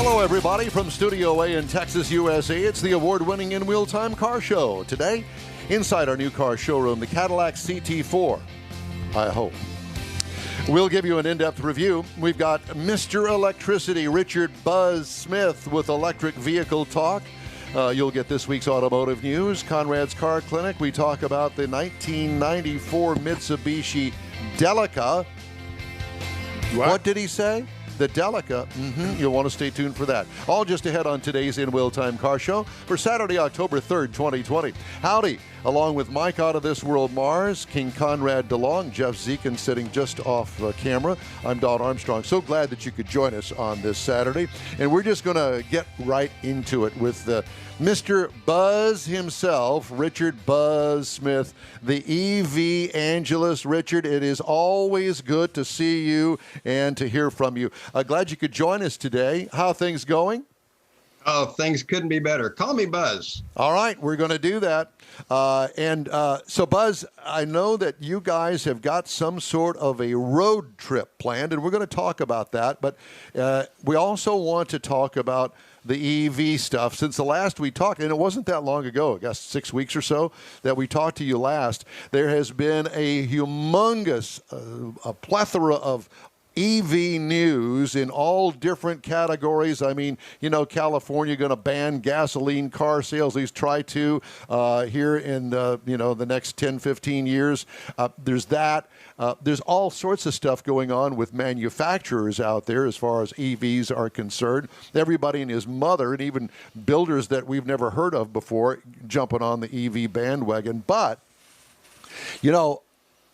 Hello, everybody, from Studio A in Texas, USA. It's the award-winning In Wheel Time Car Show. Today, inside our new car showroom, the Cadillac CT4, I hope. We'll give you an in-depth review. We've got Mr. Electricity, Richard Buzz Smith, with Electric Vehicle Talk. You'll get this week's automotive news. Conrad's Car Clinic. We talk about the 1994 Mitsubishi Delica. What did he say? The Delica. You'll want to stay tuned for that. All just ahead on today's In Wheel Time Car Show for Saturday, October 3rd, 2020. Howdy. Along with Mike Out of This World Mars, King Conrad DeLong, Jeff Zekin sitting just off camera. I'm Don Armstrong. So glad that you could join us on this Saturday. And we're just going to get right into it with Mr. Buzz himself, Richard Buzz Smith, the EV-angelist. Richard, it is always good to see you and to hear from you. Glad you could join us today. How are things going? Oh, things couldn't be better. Call me Buzz. All right, we're going to do that. So, Buzz, I know that you guys have got some sort of a road trip planned, and we're going to talk about that. But we also want to talk about the EV stuff. Since the last we talked, and it wasn't that long ago, I guess 6 weeks or so, that we talked to you last, there has been a humongous a plethora of EV news in all different categories. I mean, you know, California going to ban gasoline car sales. At least try to here in the next 10, 15 years. There's that. There's all sorts of stuff going on with manufacturers out there as far as EVs are concerned. Everybody and his mother, and even builders that we've never heard of before, jumping on the EV bandwagon. But, you know,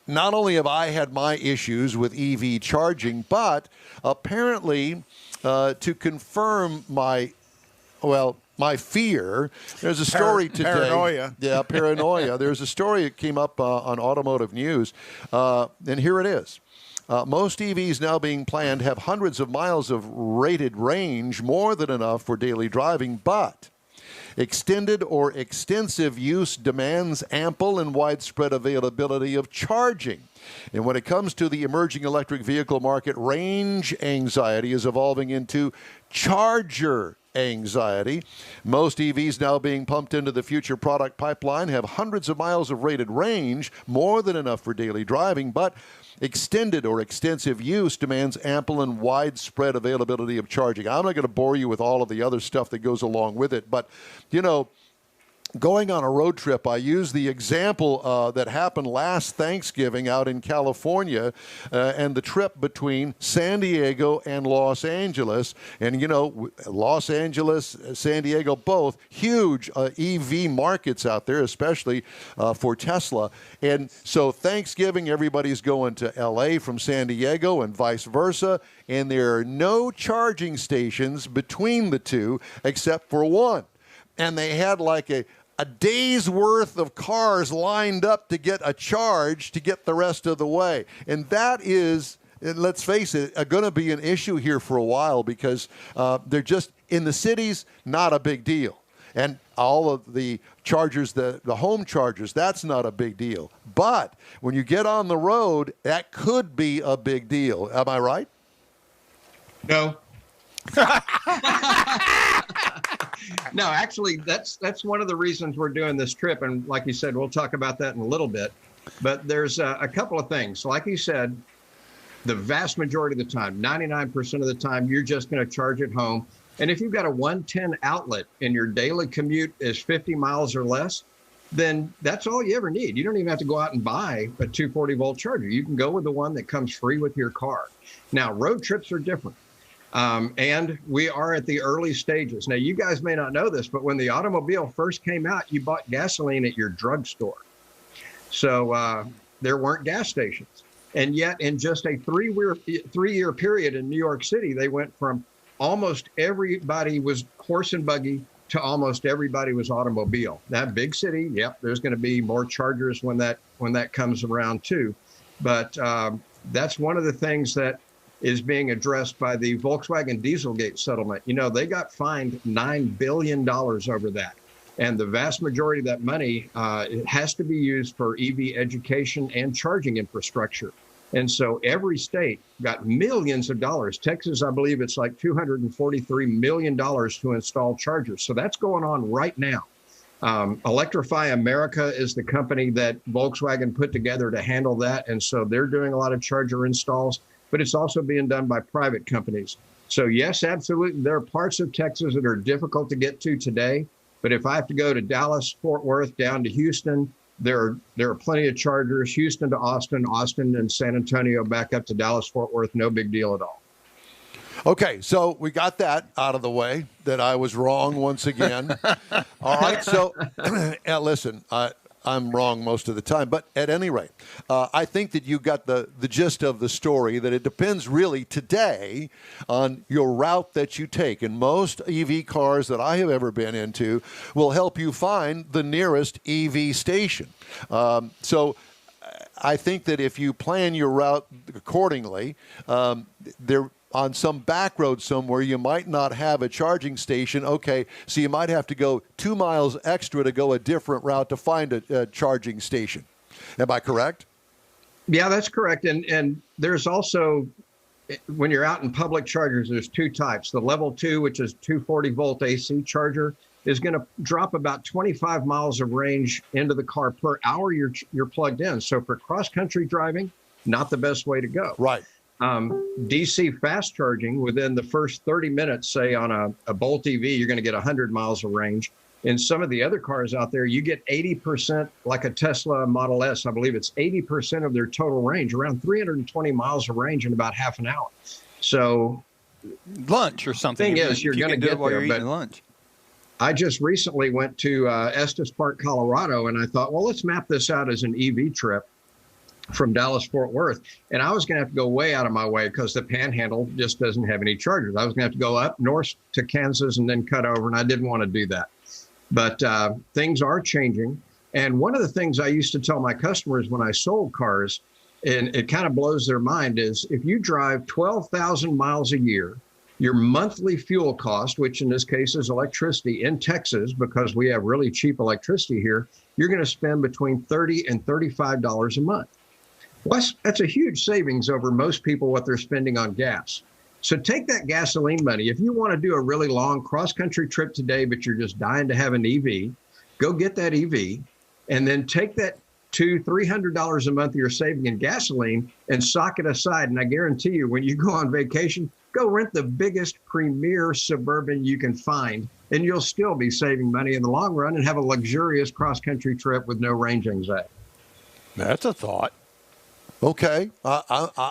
not only have I had my issues with EV charging, but apparently to confirm my fear, there's a story today. Paranoia. Yeah, paranoia. There's a story that came up on Automotive News, and here it is. Most EVs now being planned have hundreds of miles of rated range, more than enough for daily driving, but extended or extensive use demands ample and widespread availability of charging. And when it comes to the emerging electric vehicle market, range anxiety is evolving into charger anxiety. Most EVs now being pumped into the future product pipeline have hundreds of miles of rated range, more than enough for daily driving, but extended or extensive use demands ample and widespread availability of charging. I'm not going to bore you with all of the other stuff that goes along with it, but, you know, going on a road trip, I used the example that happened last Thanksgiving out in California and the trip between San Diego and Los Angeles. And, you know, Los Angeles, San Diego, both huge EV markets out there, especially for Tesla. And so Thanksgiving, everybody's going to L.A. from San Diego and vice versa. And there are no charging stations between the two except for one. And they had like a day's worth of cars lined up to get a charge to get the rest of the way. And that is, let's face it, going to be an issue here for a while because they're just, in the cities, not a big deal. And all of the chargers, the home chargers, that's not a big deal. But when you get on the road, that could be a big deal. Am I right? No. No, actually, that's one of the reasons we're doing this trip. And like you said, we'll talk about that in a little bit. But there's a couple of things. Like you said, the vast majority of the time, 99% of the time, you're just going to charge at home. And if you've got a 110 outlet and your daily commute is 50 miles or less, then that's all you ever need. You don't even have to go out and buy a 240-volt charger. You can go with the one that comes free with your car. Now, road trips are different. And we are at the early stages. Now, you guys may not know this, but when the automobile first came out, you bought gasoline at your drugstore. So there weren't gas stations. And yet in just a three-year period in New York City, they went from almost everybody was horse and buggy to almost everybody was automobile. That big city, yep, there's going to be more chargers when that comes around too. But that's one of the things that is being addressed by the Volkswagen Dieselgate settlement. You know, they got fined $9 billion over that. And the vast majority of that money it has to be used for EV education and charging infrastructure. And so every state got millions of dollars. Texas, I believe it's like $243 million to install chargers. So that's going on right now. Electrify America is the company that Volkswagen put together to handle that. And so they're doing a lot of charger installs, but it's also being done by private companies. So yes, absolutely. There are parts of Texas that are difficult to get to today. But if I have to go to Dallas, Fort Worth, down to Houston, there are plenty of chargers. Houston to Austin, Austin and San Antonio back up to Dallas, Fort Worth. No big deal at all. Okay, so we got that out of the way, that I was wrong once again. All right, so listen, I'm wrong most of the time, but at any rate, I think that you got the gist of the story, that it depends really today on your route that you take. And most EV cars that I have ever been into will help you find the nearest EV station. So I think that if you plan your route accordingly, on some back road somewhere, you might not have a charging station. Okay, so you might have to go 2 miles extra to go a different route to find a charging station. Am I correct? Yeah, that's correct. And there's also, when you're out in public chargers, there's two types. The level 2, which is 240-volt AC charger, is going to drop about 25 miles of range into the car per hour you're plugged in. So for cross-country driving, not the best way to go. Right. DC fast charging, within the first 30 minutes, say on a Bolt EV, you're going to get 100 miles of range. In some of the other cars out there, you get 80%, like a Tesla Model S, I believe it's 80% of their total range, around 320 miles of range in about half an hour. So lunch or something. Thing is, you're going to get there, but lunch. I just recently went to Estes Park, Colorado, and I thought, well, let's map this out as an EV trip from Dallas, Fort Worth. And I was going to have to go way out of my way because the Panhandle just doesn't have any chargers. I was going to have to go up north to Kansas and then cut over, and I didn't want to do that. But things are changing. And one of the things I used to tell my customers when I sold cars, and it kind of blows their mind, is if you drive 12,000 miles a year, your monthly fuel cost, which in this case is electricity in Texas, because we have really cheap electricity here, you're going to spend between $30 and $35 a month. Well, that's a huge savings over most people what they're spending on gas. So take that gasoline money. If you want to do a really long cross-country trip today, but you're just dying to have an EV, go get that EV, and then take that $200-300 a month you're saving in gasoline and sock it aside. And I guarantee you, when you go on vacation, go rent the biggest premier Suburban you can find, and you'll still be saving money in the long run and have a luxurious cross-country trip with no range anxiety. That's a thought. Okay.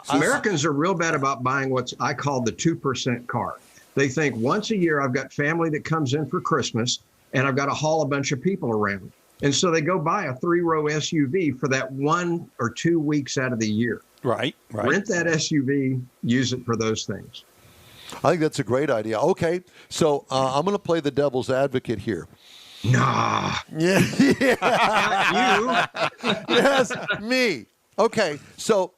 Americans are real bad about buying what I call the 2% car. They think once a year I've got family that comes in for Christmas and I've got to haul a bunch of people around. And so they go buy a 3-row SUV for that 1 or 2 weeks out of the year. Right. Rent that SUV, use it for those things. I think that's a great idea. Okay, so I'm going to play the devil's advocate here. Nah. Yeah. Not you. Yes, me. Okay, so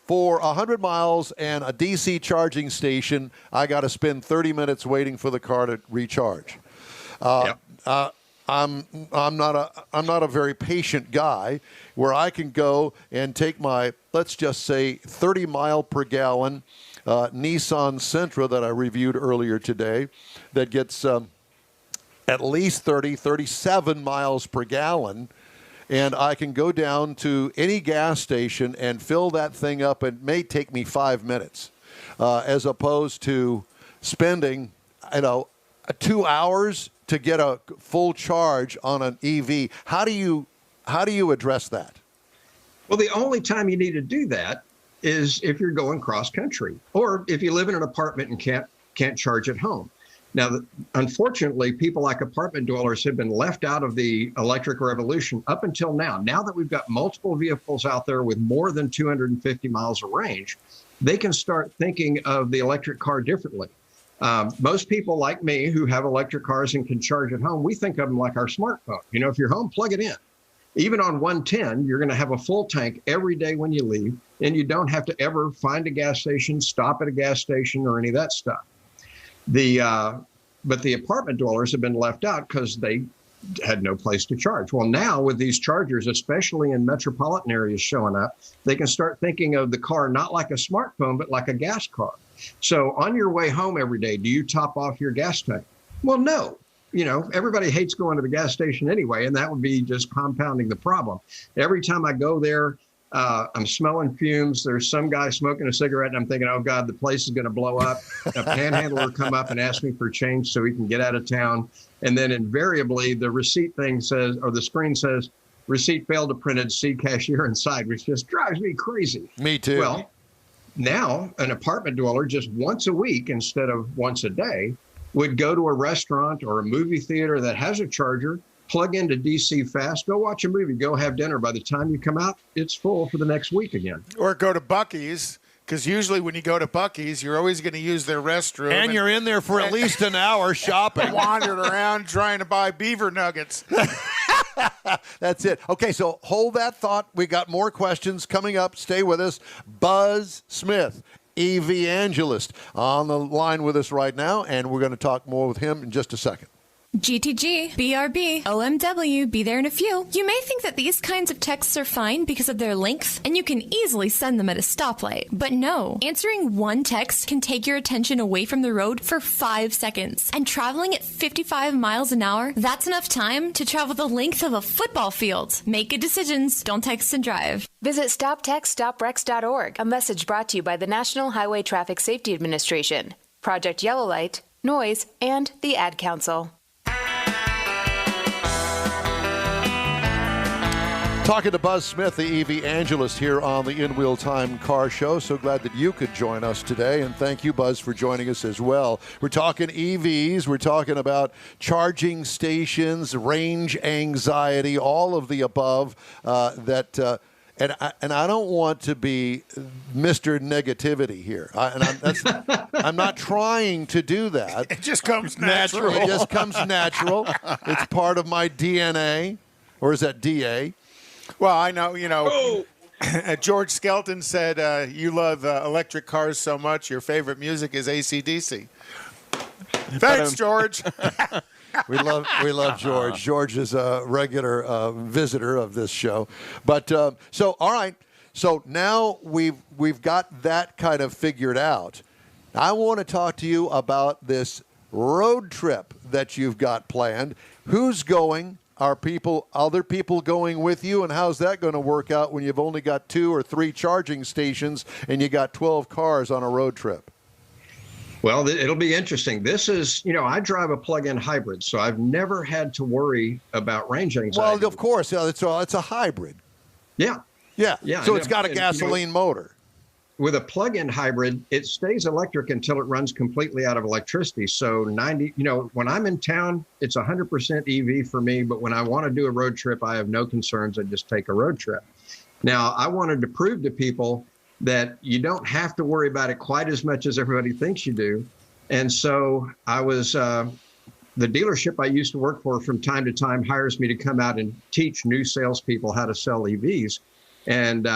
for 100 miles and a DC charging station, I got to spend 30 minutes waiting for the car to recharge. Yep. I'm not a very patient guy, where I can go and take my, let's just say, 30 mile per gallon Nissan Sentra that I reviewed earlier today, that gets at least 37 miles per gallon. And I can go down to any gas station and fill that thing up. It may take me 5 minutes, as opposed to spending, 2 hours to get a full charge on an EV. How do you address that? Well, the only time you need to do that is if you're going cross country, or if you live in an apartment and can't charge at home. Now, unfortunately, people like apartment dwellers have been left out of the electric revolution up until now. Now that we've got multiple vehicles out there with more than 250 miles of range, they can start thinking of the electric car differently. Most people like me who have electric cars and can charge at home, we think of them like our smartphone. If you're home, plug it in. Even on 110, you're going to have a full tank every day when you leave, and you don't have to ever find a gas station, stop at a gas station, or any of that stuff. But the apartment dwellers have been left out because they had no place to charge. Well, now with these chargers, especially in metropolitan areas showing up, they can start thinking of the car not like a smartphone, but like a gas car. So on your way home every day, do you top off your gas tank? Well, no. Everybody hates going to the gas station anyway, and that would be just compounding the problem. Every time I go there, I'm smelling fumes. There's some guy smoking a cigarette, and I'm thinking, oh, God, the place is going to blow up. A panhandler come up and ask me for change so he can get out of town. And then invariably, the receipt thing says, or the screen says, receipt failed to printed, see cashier inside, which just drives me crazy. Me too. Well, now an apartment dweller just once a week instead of once a day would go to a restaurant or a movie theater that has a charger, plug into DC fast, go watch a movie, go have dinner. By the time you come out, it's full for the next week again. Or go to Buc-ee's, because usually when you go to Buc-ee's, you're always going to use their restroom. And you're in there for at least an hour shopping. Wandered around trying to buy beaver nuggets. That's it. Okay, so hold that thought. We got more questions coming up. Stay with us. Buzz Smith, EV-angelist, on the line with us right now, and we're going to talk more with him in just a second. GTG, BRB, OMW, be there in a few. You may think that these kinds of texts are fine because of their length, and you can easily send them at a stoplight. But no, answering one text can take your attention away from the road for 5 seconds. And traveling at 55 miles an hour, that's enough time to travel the length of a football field. Make good decisions. Don't text and drive. Visit StopTextStopWrecks.org, a message brought to you by the National Highway Traffic Safety Administration, Project Yellow Light, Noise, and the Ad Council. Talking to Buzz Smith, the EV-angelist here on the In Wheel Time Car Show. So glad that you could join us today, and thank you, Buzz, for joining us as well. We're talking EVs, we're talking about charging stations, range anxiety, all of the above. And I don't want to be Mr. Negativity here. I'm not trying to do that. It just comes natural. It just comes natural. It's part of my DNA, or is that DA? Well, I know, George Skelton said you love electric cars so much, your favorite music is AC/DC. Thanks, George. We love George. George is a regular visitor of this show. But so, all right. So now we've got that kind of figured out. I want to talk to you about this road trip that you've got planned. Who's going? Are other people going with you, and how's that going to work out when you've only got 2 or 3 charging stations and you got 12 cars on a road trip? Well, it'll be interesting. This is, I drive a plug-in hybrid, so I've never had to worry about range anxiety. Well, of course, it's a hybrid. Yeah. So it's got a gasoline motor. With a plug-in hybrid, it stays electric until it runs completely out of electricity. So when I'm in town, it's 100% EV for me. But when I want to do a road trip, I have no concerns. I just take a road trip. Now, I wanted to prove to people that you don't have to worry about it quite as much as everybody thinks you do. And so I was, the dealership I used to work for from time to time hires me to come out and teach new salespeople how to sell EVs. And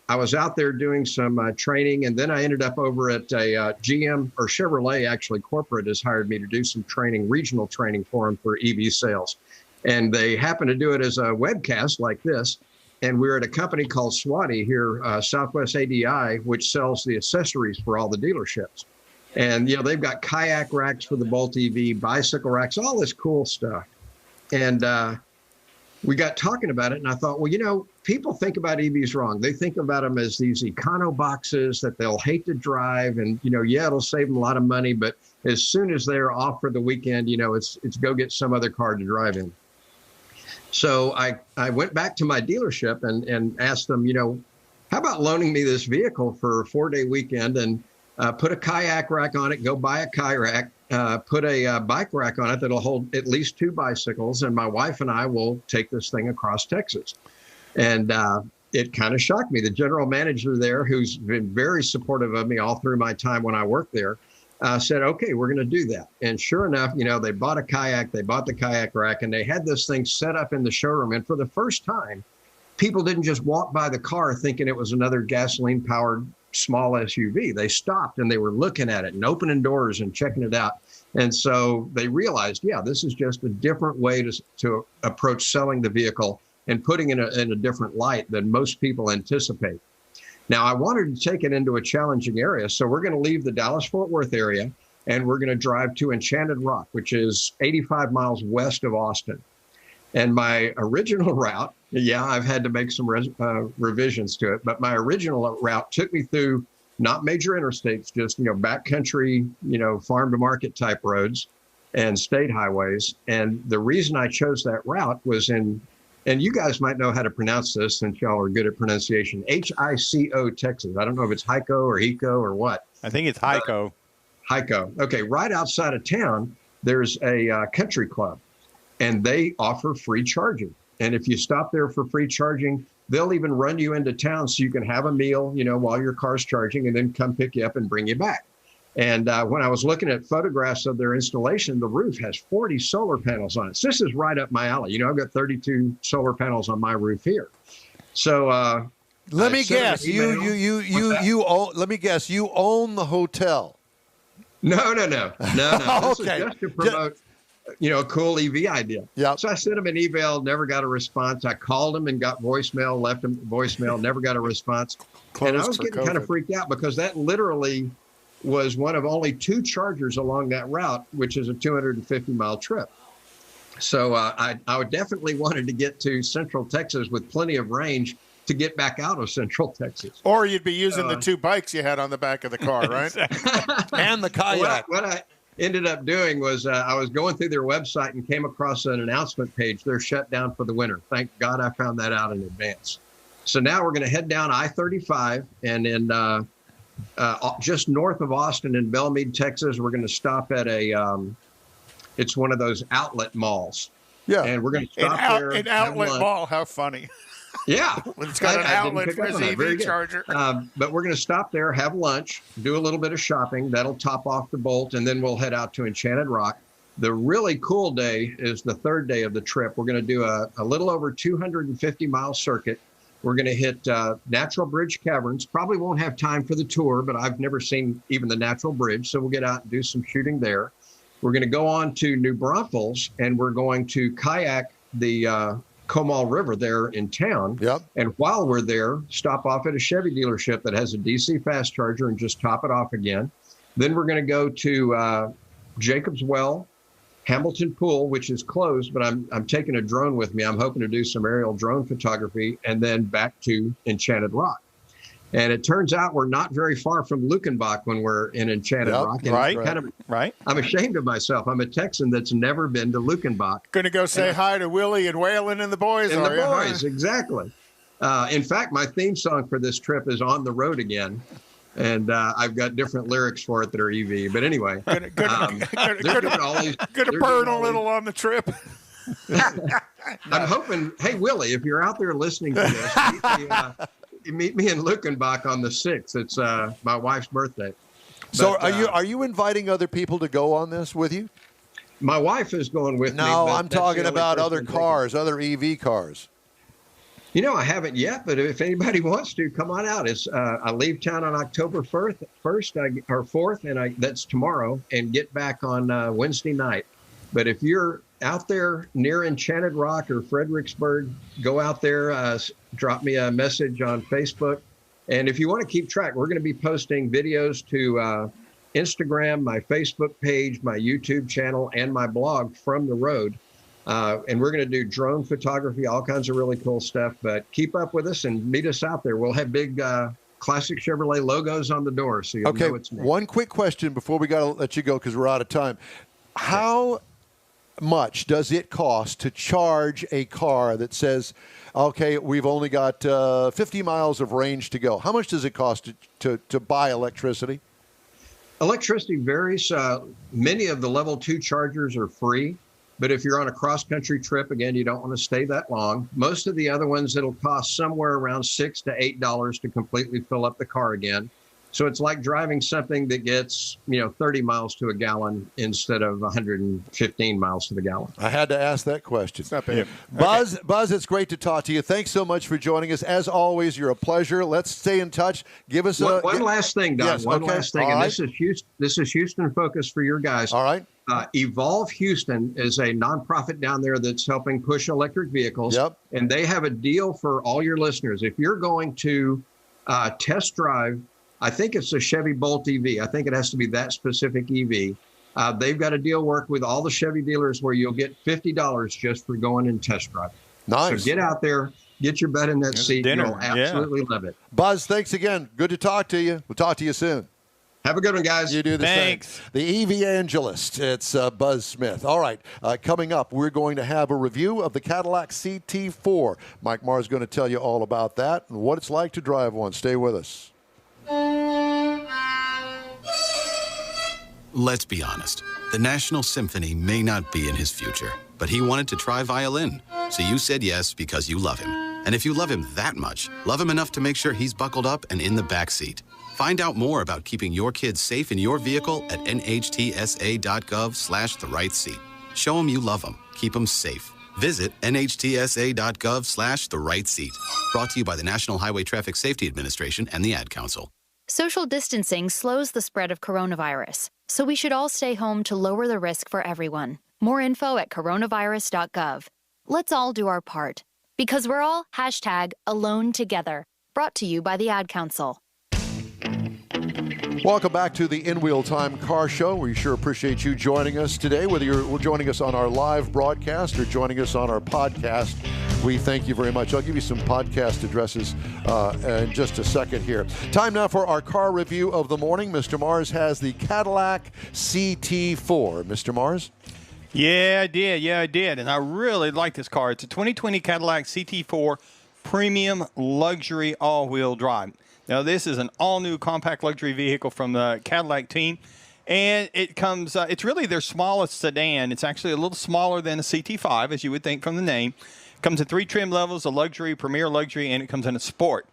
I was out there doing some training, and then I ended up over at a GM, or Chevrolet, actually, corporate has hired me to do some training, regional training for them for EV sales. And they happened to do it as a webcast like this. And we're at a company called Swati here, Southwest ADI, which sells the accessories for all the dealerships. And, they've got kayak racks for the Bolt EV, bicycle racks, all this cool stuff. And we got talking about it, and I thought, well, people think about EVs wrong. They think about them as these econo boxes that they'll hate to drive, and it'll save them a lot of money. But as soon as they're off for the weekend, it's go get some other car to drive in. So I went back to my dealership and asked them, how about loaning me this vehicle for a 4-day weekend and put a kayak rack on it, go buy a kayak. Put a bike rack on it that'll hold at least 2 bicycles, and my wife and I will take this thing across Texas. And it kind of shocked me. The general manager there, who's been very supportive of me all through my time when I worked there, said, okay, we're going to do that. And sure enough, they bought a kayak, they bought the kayak rack, and they had this thing set up in the showroom. And for the first time, people didn't just walk by the car thinking it was another gasoline-powered small SUV. They stopped and they were looking at it and opening doors and checking it out. And so they realized, yeah, this is just a different way to approach selling the vehicle and putting it in a different light than most people anticipate. Now, I wanted to take it into a challenging area, so we're going to leave the Dallas-Fort Worth area, and we're going to drive to Enchanted Rock, which is 85 miles west of Austin. And my original route, yeah, I've had to make some revisions to it, but my original route took me through not major interstates, just, backcountry, farm to market type roads and state highways. And the reason I chose that route was and you guys might know how to pronounce this since y'all are good at pronunciation, Hico, Texas. I don't know if it's Hico or Hico or what. I think it's Hico. Hico. Okay, right outside of town, there's a country club, and they offer free charging. And if you stop there for free charging, they'll even run you into town so you can have a meal, while your car's charging, and then come pick you up and bring you back. And when I was looking at photographs of their installation, the roof has 40 solar panels on it. So this is right up my alley. I've got 32 solar panels on my roof here. So let me guess, you own the hotel. No. This is just to promote, a cool EV idea. Yeah. So I sent them an email, never got a response. I called them and got voicemail, left them voicemail, never got a response. And I was getting kind of freaked out because that literally was one of only 2 chargers along that route, which is a 250-mile trip. So I definitely wanted to get to Central Texas with plenty of range to get back out of Central Texas. Or you'd be using the 2 bikes you had on the back of the car, right? And the kayak. What I ended up doing was I was going through their website and came across an announcement page. They're shut down for the winter. Thank God I found that out in advance. So now we're going to head down I-35, and in just north of Austin in Belmead, Texas, we're going to stop at it's one of those outlet malls. Yeah. And we're going to stop there. An outlet mall. How funny. Yeah. It's got an outlet for his EV charger. But we're going to stop there, have lunch, do a little bit of shopping. That'll top off the bolt, and then we'll head out to Enchanted Rock. The really cool day is the 3rd day of the trip. We're going to do a little over 250-mile circuit. We're going to hit Natural Bridge Caverns. Probably won't have time for the tour, but I've never seen even the Natural Bridge, so we'll get out and do some shooting there. We're going to go on to New Braunfels, and we're going to kayak the Comal River there in town. Yep. And while we're there, stop off at a Chevy dealership that has a DC fast charger and just top it off again. Then we're going to go to Jacobs Well, Hamilton Pool, which is closed, but I'm taking a drone with me. I'm hoping to do some aerial drone photography, and then back to Enchanted Rock. And it turns out we're not very far from Luckenbach when we're in Enchanted Rock. And right. I'm ashamed of myself. I'm a Texan that's never been to Luckenbach. Going to go say hi to Willie and Waylon and the boys, and are the you? boys, exactly. In fact, my theme song for this trip is On the Road Again. And I've got different lyrics for it that are EV. But anyway, gonna burn a little on the trip. I'm hoping, hey, Willie, if you're out there listening to this, meet me in Luckenbach on the 6th. It's my wife's birthday. So are you inviting other people to go on this with you? My wife is going with me. No, I'm talking about other cars, other EV cars. I haven't yet, but if anybody wants to, come on out. I leave town on October 1st or 4th, and that's tomorrow, and get back on Wednesday night. But if you're out there near Enchanted Rock or Fredericksburg, go out there, drop me a message on Facebook. And if you want to keep track, we're going to be posting videos to Instagram, my Facebook page, my YouTube channel, and my blog from the road. And we're going to do drone photography, all kinds of really cool stuff. But keep up with us and meet us out there. We'll have big classic Chevrolet logos on the door, so you'll know it's me. One quick question before we got to let you go because we're out of time. How much does it cost to charge a car that says, okay, we've only got 50 miles of range to go? How much does it cost to buy electricity? Electricity varies. Many of the level 2 chargers are free. But if you're on a cross-country trip, again, you don't want to stay that long. Most of the other ones, it'll cost somewhere around $6 to $8 to completely fill up the car again. So it's like driving something that gets, 30 miles to a gallon instead of 115 miles to the gallon. I had to ask that question. It's not bad. Buzz, it's great to talk to you. Thanks so much for joining us. As always, you're a pleasure. Let's stay in touch. Give us one last thing, Don. Yes, one okay. last thing, All and right. this is Houston focus for your guys. All right. Evolve Houston is a nonprofit down there that's helping push electric vehicles. Yep. And they have a deal for all your listeners. If you're going to test drive, I think it's a Chevy Bolt EV. I think it has to be that specific EV. They've got a deal work with all the Chevy dealers where you'll get $50 just for going and test driving. Nice. So get out there, get your butt in that seat. dinner. You'll absolutely love it. Buzz, thanks again. Good to talk to you. We'll talk to you soon. Have a good one, guys. You do the Thanks. same. The EV-angelist. It's Buzz Smith. All right. Coming up, we're going to have a review of the Cadillac CT4. Mike Marr is going to tell you all about that and what it's like to drive one. Stay with us. Let's be honest. The National Symphony may not be in his future, but he wanted to try violin. So you said yes because you love him. And if you love him that much, love him enough to make sure he's buckled up and in the back seat. Find out more about keeping your kids safe in your vehicle at nhtsa.gov/the-right-seat. Show him you love him. Keep him safe. Visit nhtsa.gov/the-right-seat. Brought to you by the National Highway Traffic Safety Administration and the Ad Council. Social distancing slows the spread of coronavirus, so we should all stay home to lower the risk for everyone. More info at coronavirus.gov. Let's all do our part, because we're all #AloneTogether. Brought to you by the Ad Council. Welcome back to the In Wheel Time Car Show. We sure appreciate you joining us today, whether you're joining us on our live broadcast or joining us on our podcast. We thank you very much. I'll give you some podcast addresses in just a second here. Time now for our car review of the morning. Mr. Mars has the Cadillac CT4. Mr. Mars? Yeah, I did. And I really like this car. It's a 2020 Cadillac CT4 Premium Luxury All-Wheel Drive. Now, this is an all-new compact luxury vehicle from the Cadillac team. And it comes, it's really their smallest sedan. It's actually a little smaller than a CT5, as you would think from the name. It comes in 3 trim levels, a luxury, premier luxury, and it comes in a sport.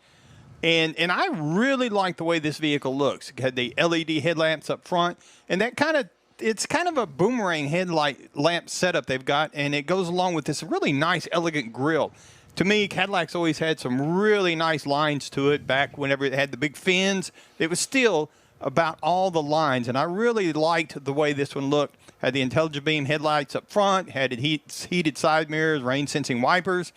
And I really like the way this vehicle looks. It had the LED headlamps up front, and that it's kind of a boomerang headlight lamp setup they've got, and it goes along with this really nice, elegant grille. To me, Cadillac's always had some really nice lines to it. Back whenever it had the big fins, it was still about all the lines, and I really liked the way this one looked. Had the intelligent beam headlights up front, had it heated side mirrors, rain-sensing wipers,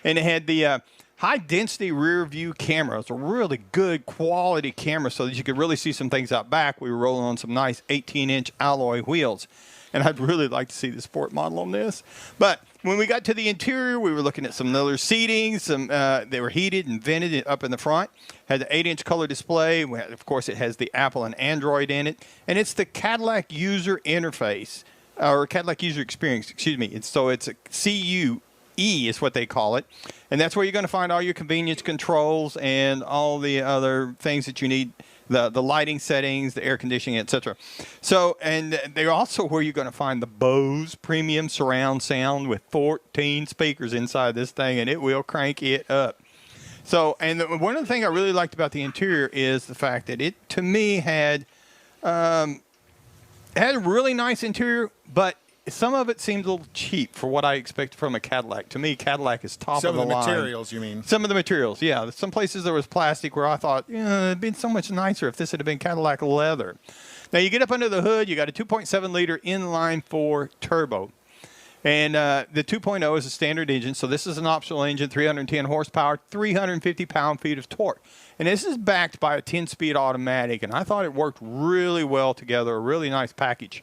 and it had the high-density rear-view camera. It's a really good quality camera so that you could really see some things out back. We were rolling on some nice 18-inch alloy wheels, and I'd really like to see the sport model on this. But when we got to the interior, we were looking at some leather seating. They were heated and vented up in the front. Had the 8-inch color display. Of course, it has the Apple and Android in it. And it's the Cadillac user interface, or Cadillac user experience, excuse me. So it's a CUE is what they call it. And that's where you're going to find all your convenience controls and all the other things that you need. The lighting settings, the air conditioning, etc. So, and they're also where you're going to find the Bose premium surround sound with 14 speakers inside this thing, and it will crank it up. So, and one of the things I really liked about the interior is the fact that it, to me, had a really nice interior, but some of it seemed a little cheap for what I expected from a Cadillac. To me, Cadillac is top of the line. Some of the materials, you mean? Some of the materials, yeah. Some places there was plastic where I thought, it'd been so much nicer if this had been Cadillac leather. Now, you get up under the hood, you got a 2.7-liter inline-4 turbo. And the 2.0 is a standard engine, so this is an optional engine, 310 horsepower, 350 pound-feet of torque. And this is backed by a 10-speed automatic, and I thought it worked really well together, a really nice package.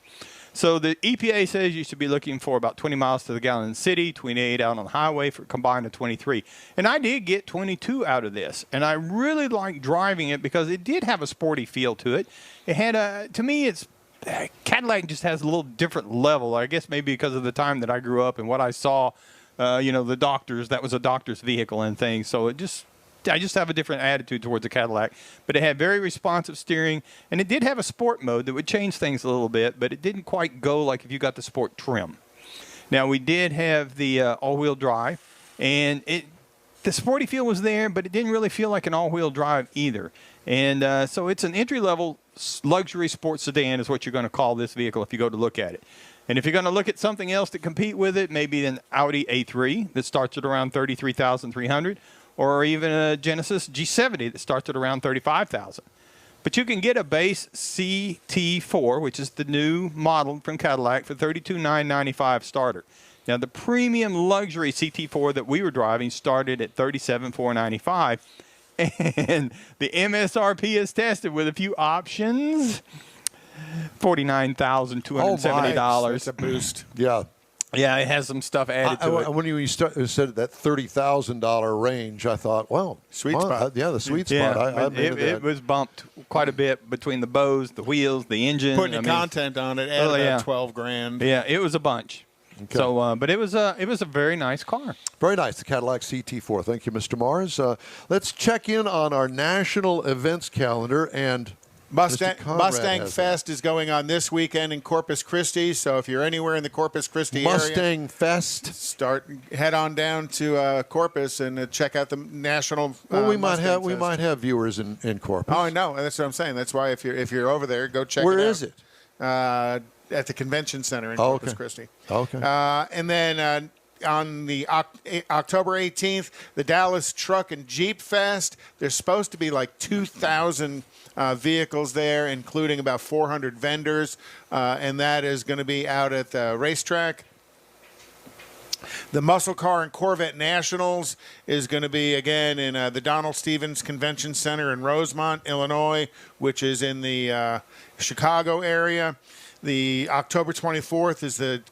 So the EPA says you should be looking for about 20 miles to the gallon in the city, 28 out on the highway for combined of 23. And I did get 22 out of this. And I really liked driving it because it did have a sporty feel to it. It had to me, Cadillac just has a little different level. I guess maybe because of the time that I grew up and what I saw, the doctors, that was a doctor's vehicle and things. So I just have a different attitude towards the Cadillac, but it had very responsive steering, and it did have a sport mode that would change things a little bit, but it didn't quite go like if you got the sport trim. Now, we did have the all-wheel drive, and the sporty feel was there, but it didn't really feel like an all-wheel drive either. And so it's an entry-level luxury sports sedan is what you're going to call this vehicle if you go to look at it. And if you're going to look at something else to compete with it, maybe an Audi A3 that starts at around $33,300, or even a Genesis G70 that starts at around $35,000. But you can get a base CT4, which is the new model from Cadillac, for $32,995 starter. Now, the premium luxury CT4 that we were driving started at $37,495, and the MSRP is tested with a few options. $49,270. That's a boost. Yeah. Yeah, it has some stuff added to it. When you said that $30,000 range, I thought, well, sweet spot. Yeah, the sweet spot. It was bumped quite a bit between the bows, the wheels, the engine. Putting content on it, added about $12,000. Yeah, it was a bunch. Okay. So, but it was a very nice car. Very nice, the Cadillac CT4. Thank you, Mr. Mars. Let's check in on our national events calendar, and Mustang Fest is going on this weekend in Corpus Christi. So if you're anywhere in the Corpus Christi area, Mustang Fest, head on down to Corpus and check out the national. Well, we might have viewers in Corpus. Oh, I know. That's what I'm saying. That's why if you're over there, go check it out. Where is it? At the convention center in Corpus Christi. Okay. And then on the October 18th, the Dallas Truck and Jeep Fest. There's supposed to be like 2,000 vehicles there, including about 400 vendors, and that is going to be out at the racetrack. The Muscle Car and Corvette Nationals is going to be, again, in the Donald Stevens Convention Center in Rosemont, Illinois, which is in the Chicago area. The October 24th is the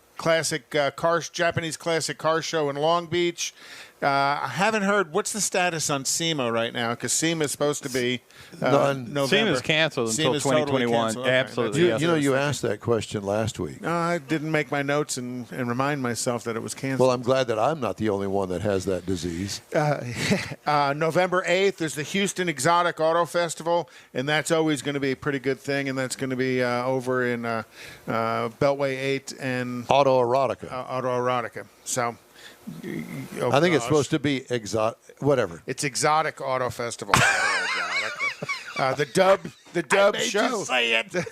Japanese classic car show in Long Beach. I haven't heard, what's the status on SEMA right now? Because SEMA is supposed to be November. SEMA's canceled until 2021. Totally Absolutely. Okay. You asked that question last week. I didn't make my notes and remind myself that it was canceled. Well, I'm glad that I'm not the only one that has that disease. November 8th is the Houston Exotic Auto Festival, and that's always going to be a pretty good thing, and that's going to be over in Beltway 8 and Autoerotica. So... I think it's supposed to be whatever. It's Exotic Auto Festival. The Dub show.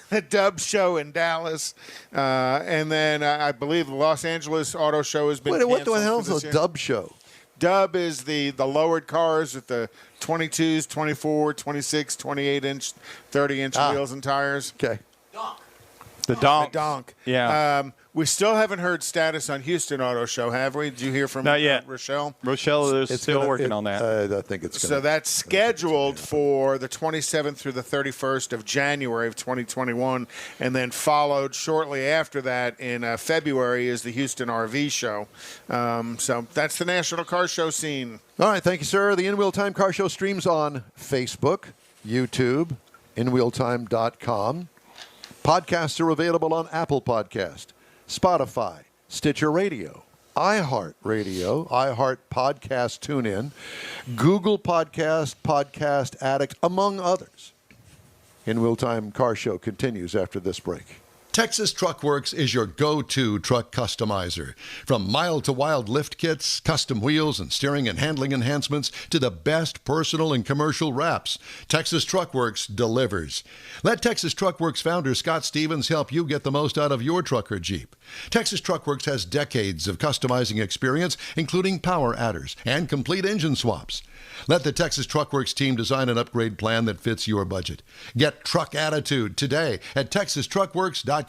The Dub show in Dallas, and then I believe the Los Angeles Auto Show has been. Wait, what the hell is a Dub show? Dub is the lowered cars with the 22s, 24, 26, 28-inch, 30-inch wheels and tires. Okay. The donk. The donk. Yeah. We still haven't heard status on Houston Auto Show, have we? Did you hear from Not yet. Rochelle? Rochelle is still working on that. I think it's so that's scheduled for the 27th through the 31st of January of 2021, and then followed shortly after that in February is the Houston RV Show. So that's the National Car Show scene. All right, thank you, sir. The In Wheel Time Car Show streams on Facebook, YouTube, InWheelTime.com. Podcasts are available on Apple Podcast, Spotify, Stitcher Radio, iHeart Radio, iHeart Podcast TuneIn, Google Podcast, Podcast Addict, among others. In Wheel Time Car Show continues after this break. Texas Truck Works is your go-to truck customizer. From mild-to-wild lift kits, custom wheels, and steering and handling enhancements to the best personal and commercial wraps, Texas Truck Works delivers. Let Texas Truck Works founder Scott Stevens help you get the most out of your truck or Jeep. Texas Truck Works has decades of customizing experience, including power adders and complete engine swaps. Let the Texas Truck Works team design an upgrade plan that fits your budget. Get truck attitude today at TexasTruckWorks.com.